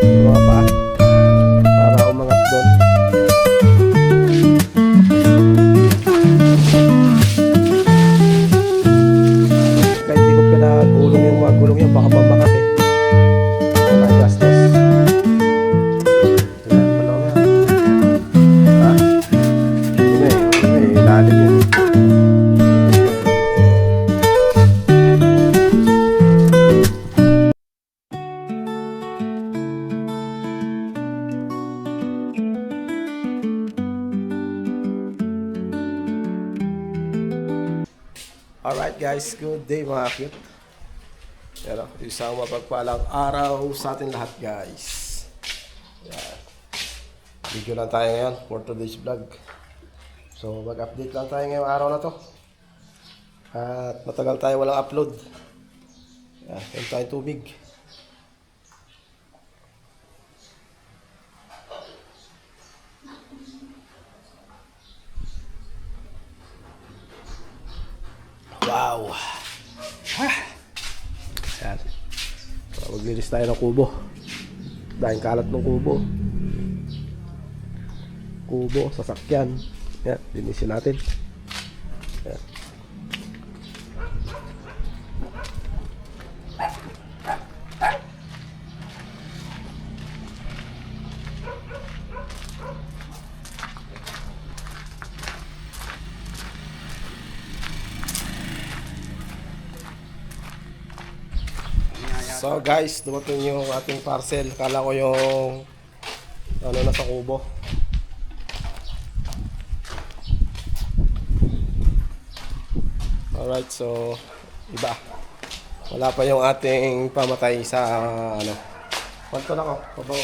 mga paa para umangat doon. Kahit hindi ko pinagulong yung mga gulong yan, baka mamakat eh. Wala gastos. Ayan, pala nga. Ha? May ilalim yun. Alright guys, good day mga cute. Yan, isang mapagpalang araw sa atin lahat guys. Yan. Video lang tayo ngayon for today's vlog. So mag-update lang tayo ngayong araw na to. At matagal tayo walang upload. Yan, yan tayong tubig. Wow! Yan. So, maglinis tayo ng kubo. Dahil kalat ng kubo. Kubo, sasakyan. Yan, linisin natin. Yan. So guys, dumating yung ating parcel. Kala ko yung ano nasa kubo. Alright, so iba. Wala pa yung ating pamatay sa ano. Kwanto na ko, pabaw.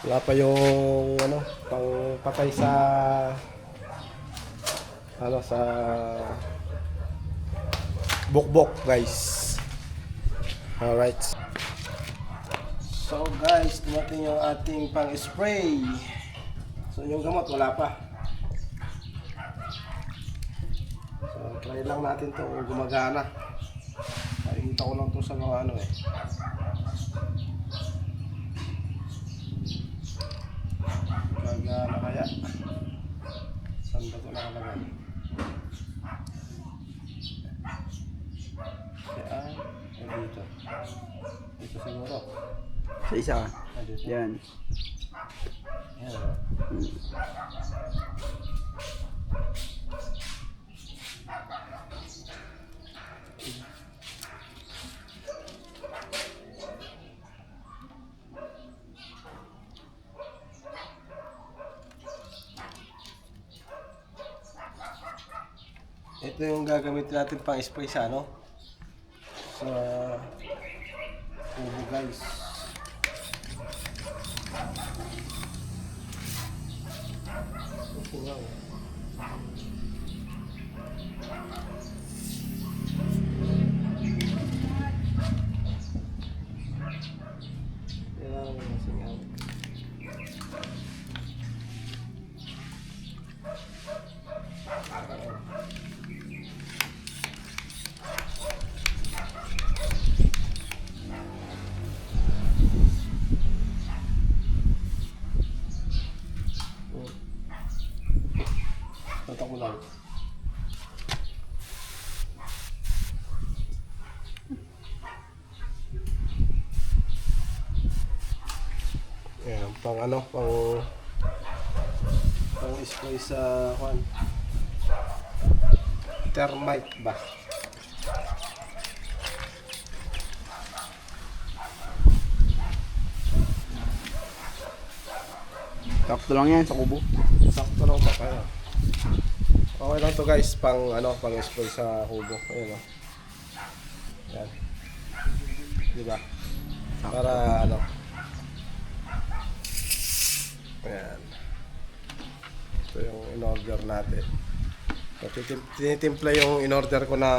Wala pa yung ano, pang patay sa ano sa bukbok guys. Alright. So guys, dumating yung ating pang spray. So yung gamot wala pa. So try lang natin to kung gumagana. Nakikita ko lang to sa mga ano eh. Gumagana kaya. Saan ba ito nakalagay? Dito. Dito siguro. Sa isa. Dito. Yan. Yan. Ito yung gagamitin natin pang spray sa ano? Sa kubo guys. Wow. Kailangan mo singaw. Tatak mo lang. Ayan, pang ano, pang spray sa kwan. Termite ba? Sakto lang yan sa kubo. Sakto lang pa kaya. Okay lang to guys, pang ano, pang spray sa kubo. Ayun oh. Yan. Di ba? Para ano. Ayan. Ito yung in-order natin. So, tinitimpla yung in-order ko na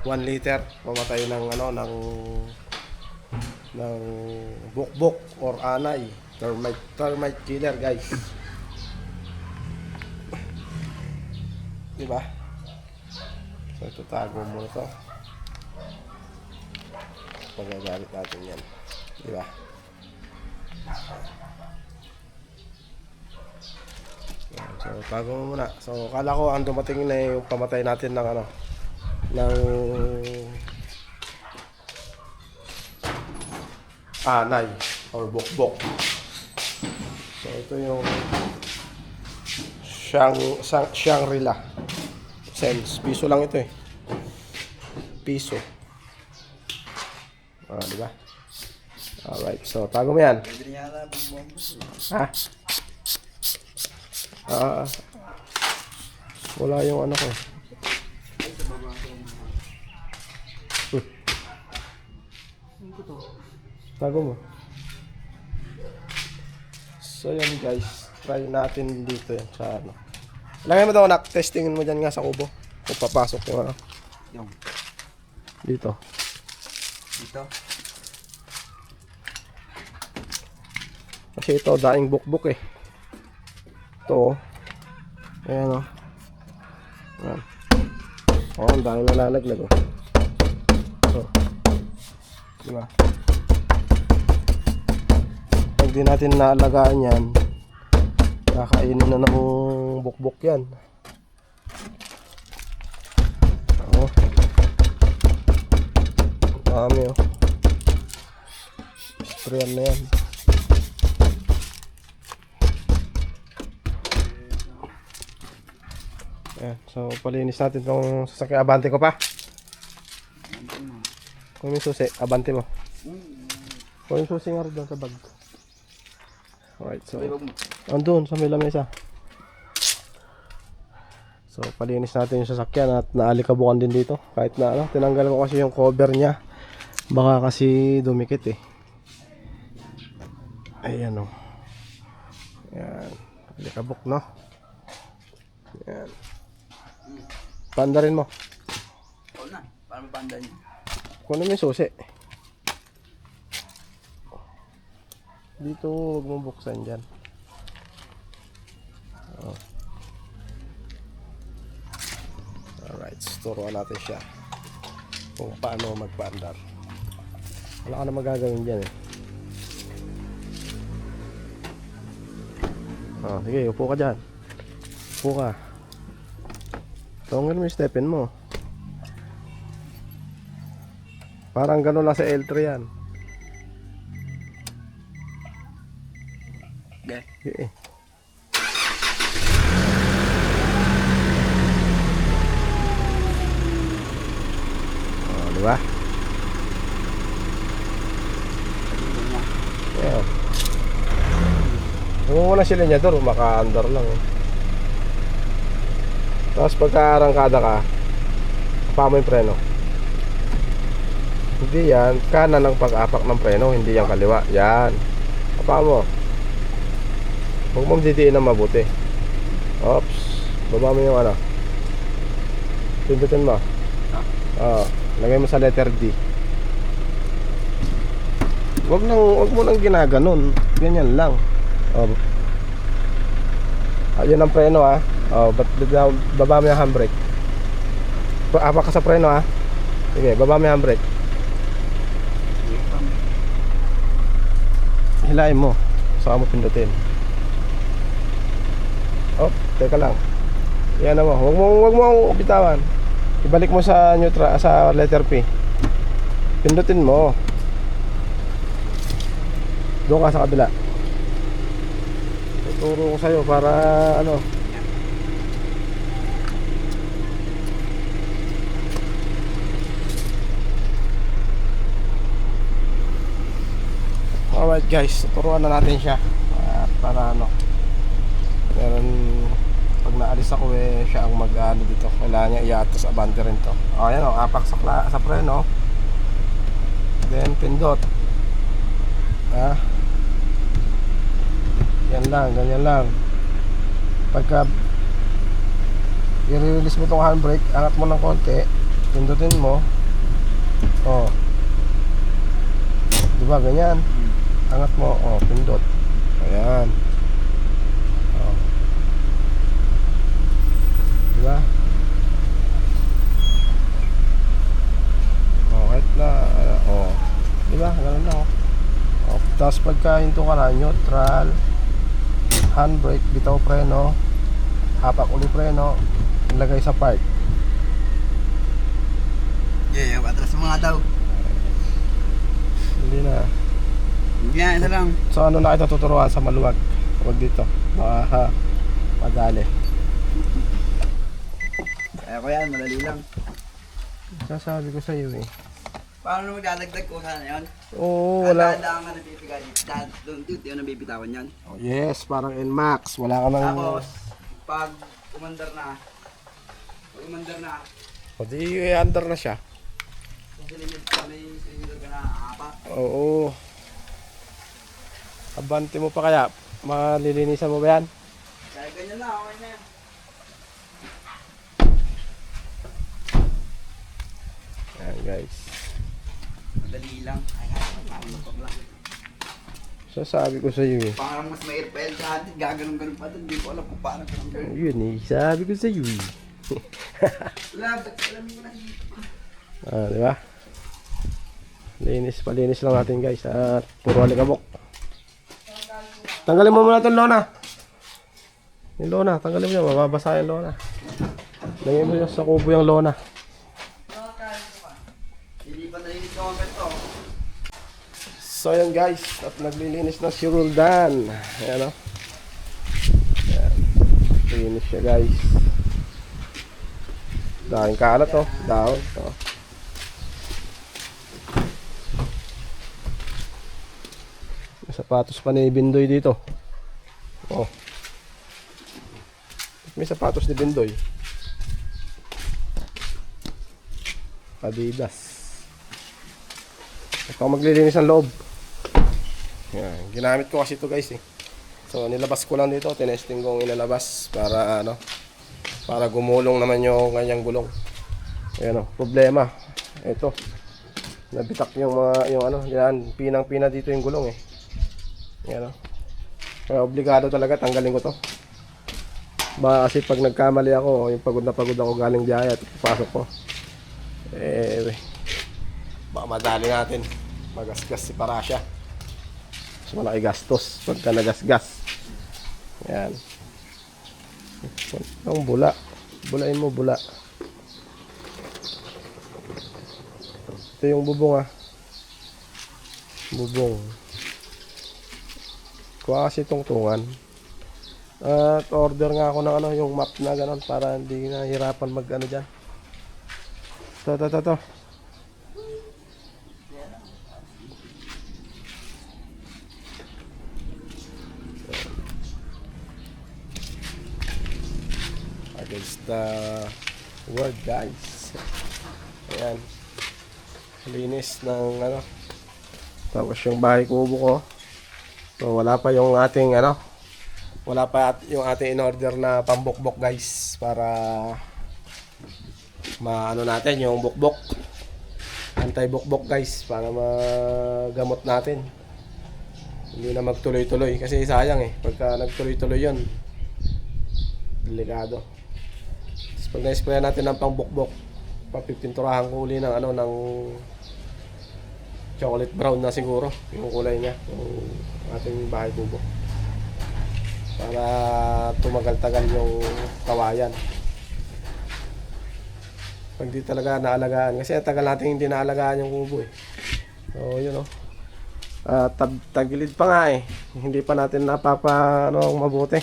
1 liter. Mamatay ng ano, ng bukbok or anay. Termite killer guys. Diba? So ito tago mo ito. Magagamit natin yan. Di ba? So, tago mo muna. So, kala ko ang dumating na yung pamatay natin ng ano, ng anay or bukbok. So, ito yung Shangri-La. Cents. Piso lang ito eh. Piso. Di ba? Alright. So, tago mo yan. Ha? Wala yung ano ko. Tago mo. So yan guys, try natin dito yan sa ano. Lagay mo daw anak, testingin mo dyan nga sa kubo. Kung papasok yung ano. Yung. Dito. Dito. Kasi ito, daing bukbuk eh. Ito oh. Ayan oh. Ayan. Oh, ang daming nalalaglag oh. So. Diba? Pag di natin naalagaan yan, kakainin na ng bukbok yan. Oh. Ang dami oh. Sprayan na yan. Ayan, so palinis natin itong sasakyan. Abante ko pa. Kung yung susi, abante mo. Kung yung susi nga rin doon sa bag. Alright, so andun sa may lamesa. So palinis natin yung sasakyan at naalikabukan din dito. Kahit na ano, tinanggal ko kasi yung cover niya. Baka kasi dumikit eh. Ayan o. Ayan, alikabok no. Ayan. Pandarin mo. Oo na, paano panda niya? Kunin mo yung susi. Dito, huwag mong buksan dyan. Oh. Alright, turuan natin siya kung paano magpaandar. Wala ka na magagawin dyan eh. Oh, sige, upo ka dyan. Upo ka. Tunggal mo yung stepin mo. Parang gano'n lang sa L3 yan. Okay. Okay. Oh, di ba? Yeah. Kung muna sila niya doon, maka-under lang. Tapos pagka-arangkada ka, pa mo yung preno. Hindi yan, kanan ang pag-apak ng preno, hindi yan kaliwa. Yan. Pa mo. Huwag mong didiin ng mabuti. Oops. Baba mo yung ano. Pindutin mo. Lagay mo sa letter D. Huwag mo nang ginaganon. Ganyan lang. Ayun ang preno ah. Baba mo yung handbrake. Apak ka sa preno ah. Sige, baba mo yung handbrake. Hilahin mo. Saka mo pindutin. Teka lang. Yan naman. Huwag mo bitawan. Ibalik mo sa neutral, sa letter P. Pindutin mo. Doon ka sa kabila. Tuturo ko sa'yo para ano. Alright guys, turuan na natin siya para ano, meron pag naalis ako eh, siya ang mag-ano dito. Kailangan niya iatas abante rin to. Ayan o, apak sa preno. Then pindot. Yan lang, ganyan lang. Pagka i-release mo itong handbrake, angat mo ng konti, pindutin mo. Diba ganyan? Angat mo, pindot. Ayan. Diba? Tapos pagka hinto ka na, neutral, handbrake, bitaw preno, hapak uli preno, ilagay sa park. Yeah, atras sa mga daw. Hindi na. Yan, isa lang. So ano na kita tuturuan sa maluwag? Huwag dito. Baka madali. Kaya ko yan, madali lang. Sasabi ko sa iyo eh. Paano magdadagdag ko sana yun? Oo, wala. Kada ang nabibigay. Doon, yung nabibitawan yan. Oh, yes, parang NMAX. Wala ka nang... Tapos, pag umandar na, O di, under na siya. silinid ka, may silinid ka na, apa. Oo. Abante mo pa kaya? Malilinisan mo ba yan? Kaya ganyan na, okay na yan. Ayan guys. Madali lang. Ay, parang lang. Sasabi ko sa iyo eh. Parang mas mahirap pa yan sa atin. Gaganon-ganon pa doon. Hindi ko alam kung paano ganun gano'n. Yun eh, sabi ko sa iyo eh. Wala, alam mo na. Ah, di ba? Palinis lang natin guys. At puro alikabok. Tanggalin mo muna itong lona. Yung lona, tanggalin mo yan. Mababasa yung lona. Lagyan mo sa kubo yung lona. Hindi pa nalinis ko ang ganito. So yan guys, at naglilinis na si Roldan. Ayan o. Ayan. Linis siya guys. Daming kalat o. Dahon. O. May sapatos pa ni Bindoy dito. O. May sapatos ni Bindoy. Adidas. Ito maglilinis ng loob. Yan. Ginamit ko kasi ito guys eh. So nilabas ko lang dito. Tinesting kong ilalabas para ano, para gumulong naman yung kanyang gulong. Ayan o. Problema. Ito. Nabitak yung mga, yung ano, yan. Pinang-pina dito yung gulong eh. Ayan o. Kaya obligado talaga tanggalin ko to. Ba kasi pag nagkamali ako, yung pagod na pagod ako galing biyahe at pasok ko. Baka madali natin magasgas si Parasya. So malaki gastos pagka nagasgas. Yan. Ang bula. Bulain mo bula. Ito yung bubong ah. Bubong. Kuha kasi tungtungan. At order nga ako ng ano, yung map na gano'n para hindi nahihirapan mag ano dyan. To. Against the world guys. Ayan. Linis ng ano. Tapos yung bahay kubo ko. So wala pa yung ating ano. Wala pa yung ating in-order na pambukbok guys. Para maano natin yung bukbok. Anti-bukbok guys. Para magamot natin. Hindi na magtuloy-tuloy. Kasi sayang eh. Pagka nagtuloy-tuloy yun. Delikado. Tapos pag na-spray natin ng pangbukbok, papipinturahan ko uli ng ano, ng chocolate brown na siguro yung kulay niya, yung ating bahay kubo, para tumagal-tagal yung kawayan. Pag di talaga naalagaan, kasi tagal natin hindi naalagaan yung kubo eh. So yun o. Tagilid pa nga eh, hindi pa natin napapa ano, mabuti.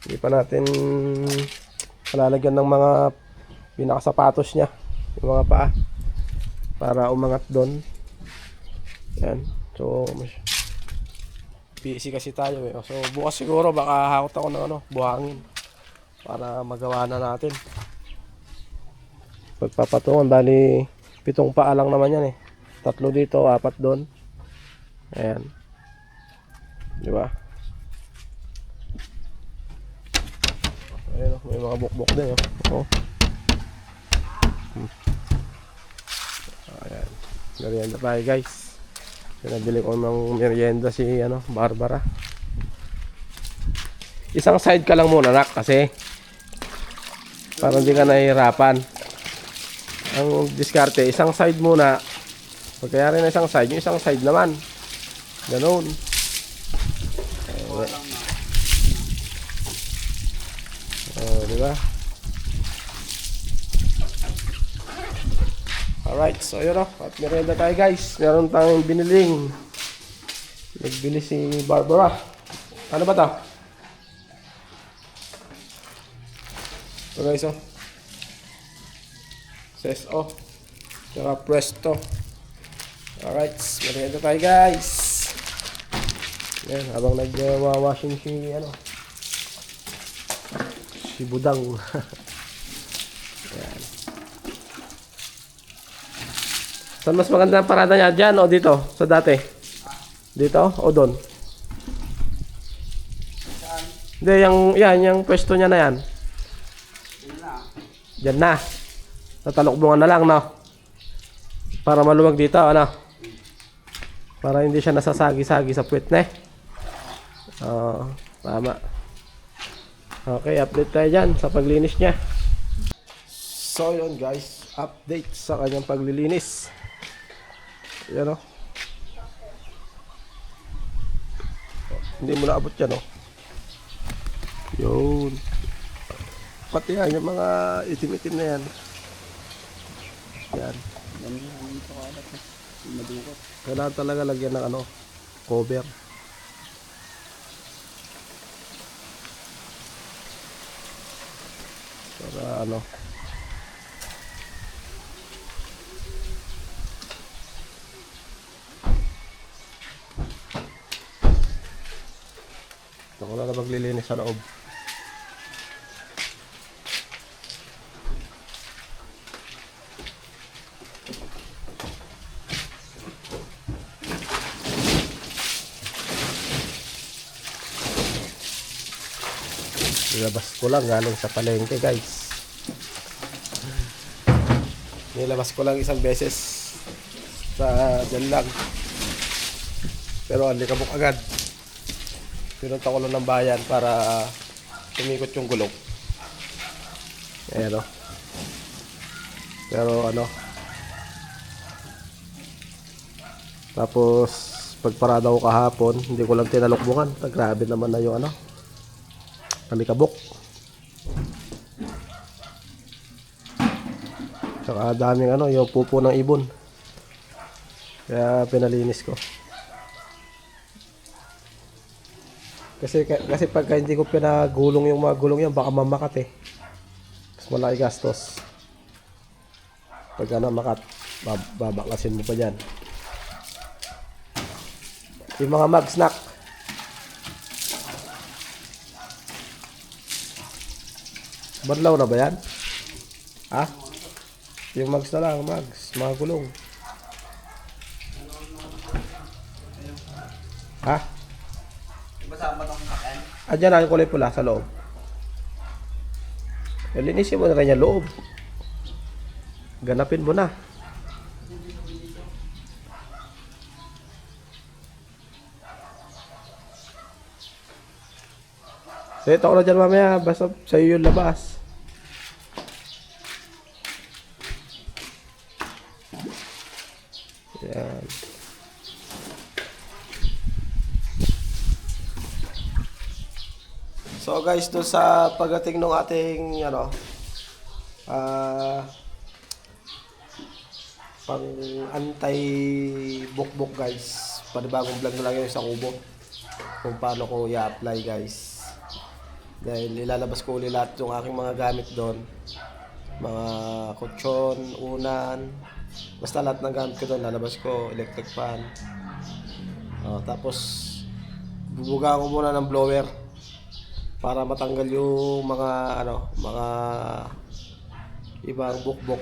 Hindi pa natin palalagyan ng mga pinakasapatos niya, yung mga paa, para umangat doon. Yan. So busy kasi tayo eh. So bukas siguro baka hakot ako ng ano, buhangin para magawa na natin. Pagpapatungan, bali 7 paa lang naman yan eh. 3 dito, 4 doon. Ayan. Di ba? Ayan, may mga bukbok din oh. Ayan. Merienda tayo guys. Pinabili ko ng merienda si ano, Barbara. Isang side ka lang muna nak, kasi para hindi ka nahihirapan. Ang diskarte, isang side muna, Pagkayari na isang side, yung isang side naman. Ganun. Walang na. Oh, di ba? Alright, so yun o. At merienda tayo guys. Meron tayong biniling. Nagbili si Barbara. Ano ba to? So guys o. Says o. Tsaka presto. Alright, merienda tayo guys. Yan, habang nag-washing si ano. Si Budang. Yan. Saan mas maganda ang parada niya? Diyan o dito? Sa dati? Dito o doon? Saan? Hindi, yung pwesto niya na yan. Yun na. Diyan na. Tatalokbungan na lang, no? Para maluwag dito, ano? Para hindi siya nasasagi-sagi sa puwet, ne? Oo, tama. Okay, update tayo dyan sa paglinis niya. So yun guys, update sa kanyang paglilinis. Yan o. Hindi mo naabot yan o. Yun. Pati yan, yung mga itim-itim na yan. Yan. Yan yung ito ka alat. Madukot. Kailangan talaga lagyan ng ano, cover. Para ano. Ako na maglilinis sa loob. Nilabas ko lang galing sa palengke guys. Nilabas ko lang isang beses sa dyan lang. Pero hindi kabuk agad. Pinunta ko lang ng bayan para tumikot yung gulong. Ayan o. Pero ano. Tapos pagparada ko kahapon, hindi ko lang tinalokbungan. Grabe naman na yung ano. Alikabok. Tsaka daming ano, yung pupo ng ibon. Kaya pinalinis ko. Kasi pagka hindi ko pinagulong yung mga gulong yan, baka mamakat eh. Mas malaki gastos. Pagka namakat, babaklasin mo pa dyan. Yung mga mag snack. Badlaw na ba yan? Ha? Yung mags na lang, mags. Mga gulong. Ha? Basama itong kain. Diyan na yung kulay pula sa loob. Linisin mo na rin yung loob. Ganapin mo na. So ito ko na dyan mamaya. Basta sa'yo yung labas. Yan. So guys, doon sa pagdating ng ating ano pang anti bukbok guys, panibagong vlog na lang yun sa kubo kung paano ko i-apply guys, dahil ilalabas ko ulit lahat yung aking mga gamit doon, mga kutsyon, unan, basta lahat ng gamit ko doon lalabas ko, electric fan. Tapos bubuga ko muna ng blower para matanggal yung mga ano, mga ibang bukbok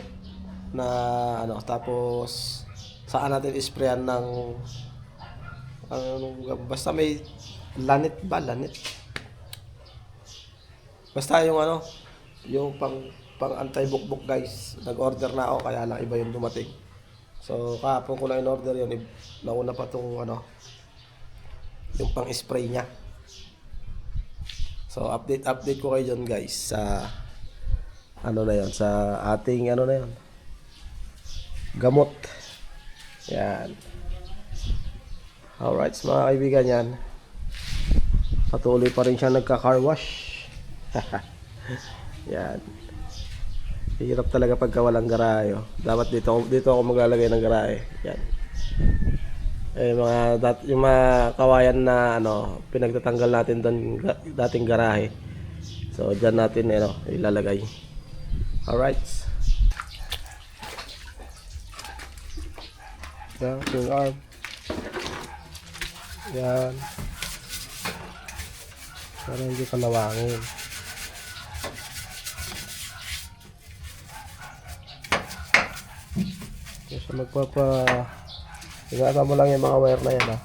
na ano. Tapos saan natin isprayan ng basta may lanit ba, lanit, basta yung ano, yung pang anti bukbok guys. Nag-order na ako, kaya lang iba yung dumating. So kahapon ko lang in-order yun, nauna pa tong ano, yung pang spray niya. So update ko kayo dyan guys sa ano na yon, sa ating ano na yon, gamot Yan. Alright, mga kaibigan yan. Patuloy pa rin siya nagka-car wash. Yan. Hirap talaga pagka walang garahe. Oh. Dapat dito ako maglalagay ng garahe. Yan. Yung mga kawayan na pinagtatanggal natin doon dating garahe. So diyan natin ilalagay. Alright. Yan, yung arm. Yan. Para hindi ka nawangin. So ingatan mo lang yung mga wire na yan ha.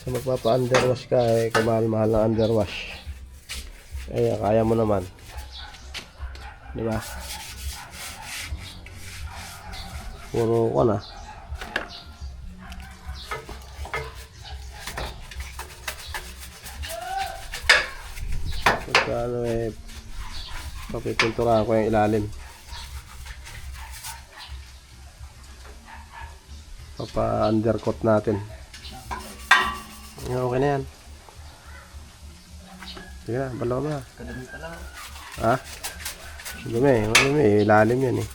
So magpapa-underwash ka kamahal-mahal na underwash. Kaya mo naman. Di ba? Puro ko na. Pagka papipinturahan ko yung ilalim. Papa-undercoat natin. Okay na yan. Sige na, balaw mo na. Kadami pa lang. Ha? Madumi. Ilalim yan eh.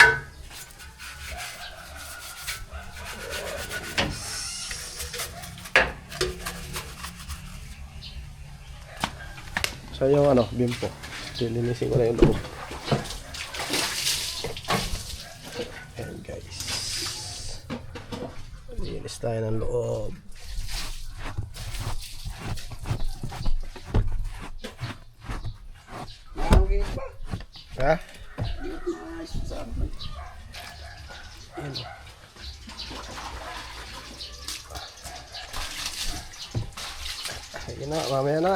So yung bimpo. Linisin ko na yung loob. Ayan guys. Linis tayo ng loob. Okay pa. Ha? Ayos sa akin. Ayan. Sige na, mamaya na.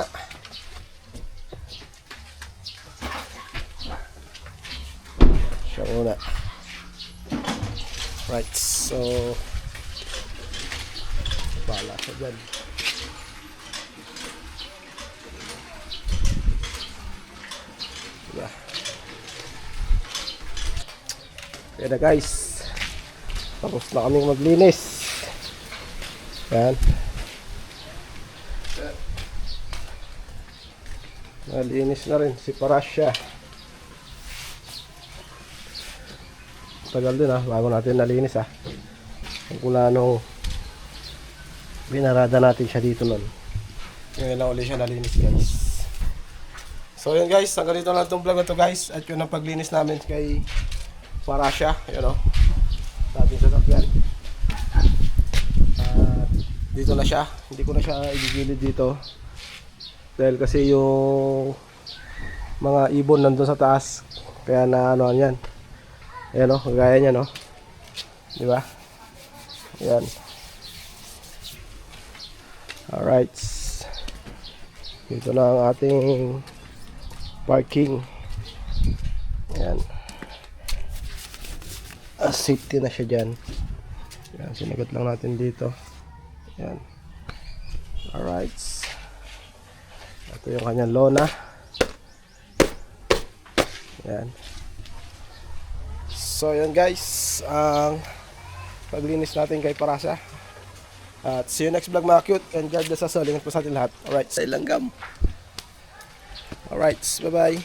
Siya muna. Right, so bala siya dyan. Diba? Kaya na guys, tapos na kaming maglinis. Yan. Nalinis na rin si Parasya. Tagal din bago natin nalinis kung anong binarada natin siya dito nun. Ngayon lang ulit siya nalinis guys. So yun guys, hanggang dito lang itong vlog na to guys. At yun ang paglinis namin kay Parasya. Yun dating sasakyan. At dito na siya. Hindi ko na siya igigilid dito. Dahil kasi yung mga ibon nandun sa taas. Kaya na yan. Ayan kagaya niya di ba? Ayan. Alright. Dito na ang ating parking. Ayan. Safety na siya dyan. Ayan, sinagot lang natin dito. Ayan. Alright. Ito yung kanyang lona. Ayan. So yun guys, ang paglinis natin kay Parasya. At see you next vlog mga cute. And God bless us all. Ingat po sa atin lahat. Alright, sa ilanggam. Alright, bye bye.